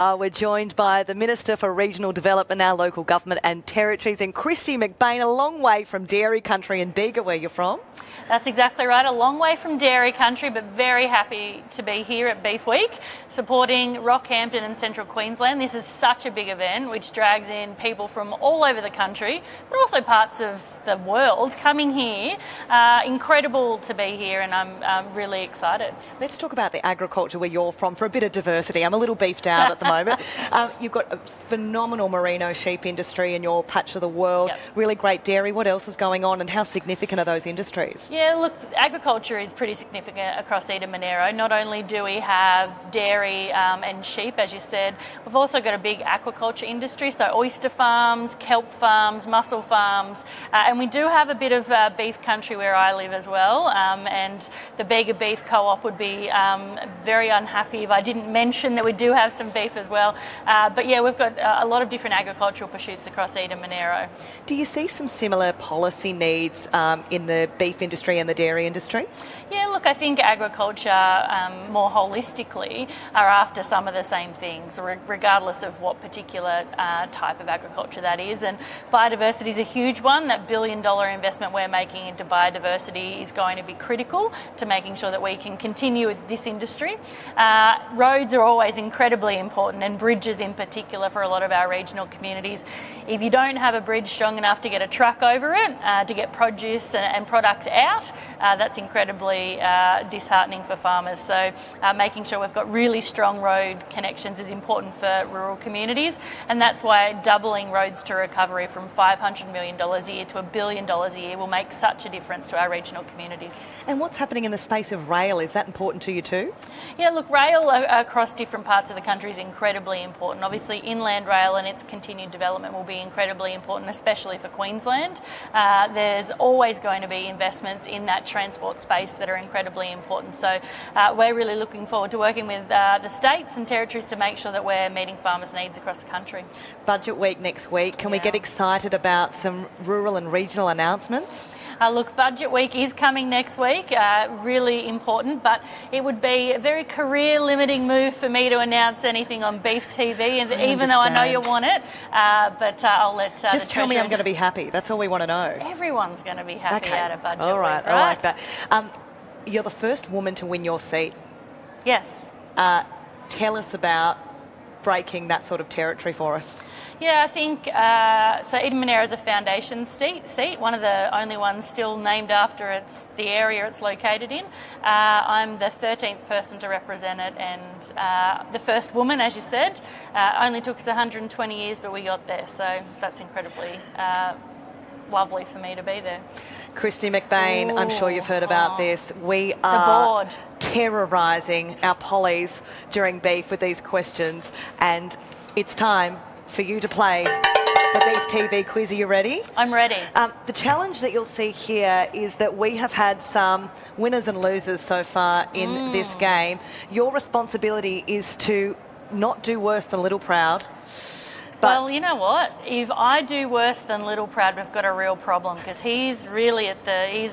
We're joined by the Minister for Regional Development, our local government and territories, and Kristy McBain, a long way from dairy country and Bega, where you're from. That's exactly right, a long way from dairy country, but very happy to be here at Beef Week, supporting Rockhampton and Central Queensland. This is such a big event which drags in people from all over the country, but also parts of the world coming here. Incredible to be here, and I'm really excited. Let's talk about the agriculture where you're from for a bit of diversity. I'm a little beefed out at the moment. You've got a phenomenal merino sheep industry in your patch of the world, really great dairy. What else is going on and how significant are those industries? Yeah, look, agriculture is pretty significant across Eden Monaro. Not only do we have dairy and sheep, as you said, we've also got a big aquaculture industry, so oyster farms, kelp farms, mussel farms, and we do have a bit of beef country where I live as well, and the Bega Beef Co-op would be very unhappy if I didn't mention that we do have some beef as well. But yeah, we've got a lot of different agricultural pursuits across Eden Monaro. Do you see some similar policy needs in the beef industry and the dairy industry? Yeah, look, I think agriculture more holistically are after some of the same things, regardless of what particular type of agriculture that is. And biodiversity is a huge one. That $1 billion investment we're making into biodiversity is going to be critical to making sure that we can continue with this industry. Roads are always incredibly important, and bridges in particular for a lot of our regional communities. If you don't have a bridge strong enough to get a truck over it, to get produce and products out, that's incredibly disheartening for farmers. So making sure we've got really strong road connections is important for rural communities, and that's why doubling roads to recovery from $500 million a year to $1 billion a year will make such a difference to our regional communities. And what's happening in the space of rail? Is that important to you too? Yeah, look, rail across different parts of the country is incredibly important. Obviously, inland rail and its continued development will be incredibly important, especially for Queensland. There's always going to be investments in that transport space that are incredibly important. So we're really looking forward to working with the states and territories to make sure that we're meeting farmers' needs across the country. Budget week next week. Can we get excited about some rural and regional announcements? Look, Budget Week is coming next week, really important, but it would be a very career-limiting move for me to announce anything on Beef TV, and even though I know you want it, but I'll let just tell me I'm going to be happy. That's all we want to know. Everyone's going to be happy out of Budget All right, Week, right? I like that. You're the first woman to win your seat. Yes. Tell us about breaking that sort of territory for us. Yeah, I think, so Eden Monaro is a foundation seat, one of the only ones still named after the area it's located in. I'm the 13th person to represent it, and the first woman, as you said. Only took us 120 years, but we got there, so that's incredibly lovely for me to be there. Kristy McBain, I'm sure you've heard about this. We are terrorising our pollies during beef with these questions, and it's time for you to play the Beef TV quiz. Are you ready? I'm ready. The challenge that you'll see here is that we have had some winners and losers so far in this game. Your responsibility is to not do worse than Little Proud. Well, you know what? If I do worse than Little Proud, we've got a real problem, because he's really at the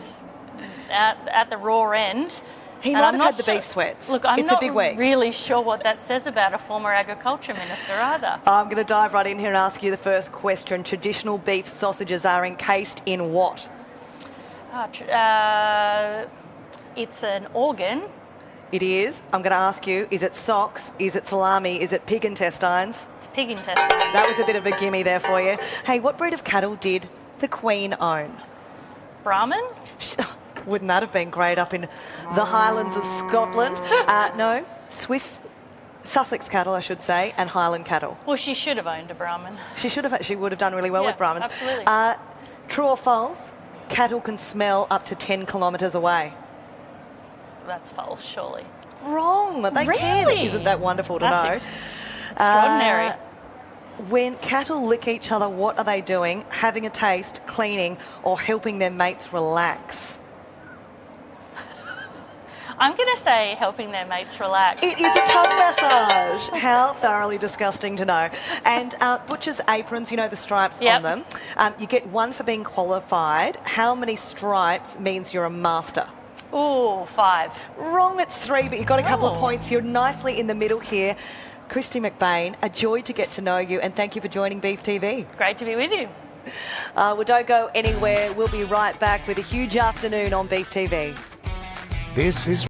raw end. He might have had the beef sweats. Look, I'm it's not a big week. really sure what that says about a former agriculture minister either. I'm going to dive right in here and ask you the first question. Traditional beef sausages are encased in what? It's an organ. It is. I'm going to ask you, is it socks? Is it salami? Is it pig intestines? It's pig intestines. That was a bit of a gimme there for you. Hey, what breed of cattle did the Queen own? Brahmin? Wouldn't that have been great up in the Highlands of Scotland? No, Sussex cattle, I should say, and Highland cattle. Well, she should have owned a Brahmin. She should have. She would have done really well with Brahmins. Absolutely. True or false? Cattle can smell up to 10 kilometres away. That's false, surely. Wrong. They can. Isn't that wonderful to know? Extraordinary. When cattle lick each other, what are they doing? Having a taste, cleaning, or helping their mates relax? I'm going to say helping their mates relax. It is a tongue massage. How thoroughly disgusting to know. And butcher's aprons, you know, the stripes on them. You get 1 for being qualified. How many stripes means you're a master? Ooh, 5. Wrong, it's 3, but you've got a couple of points. You're nicely in the middle here. Kristy McBain, a joy to get to know you, and thank you for joining Beef TV. Great to be with you. Well, don't go anywhere. We'll be right back with a huge afternoon on Beef TV. This is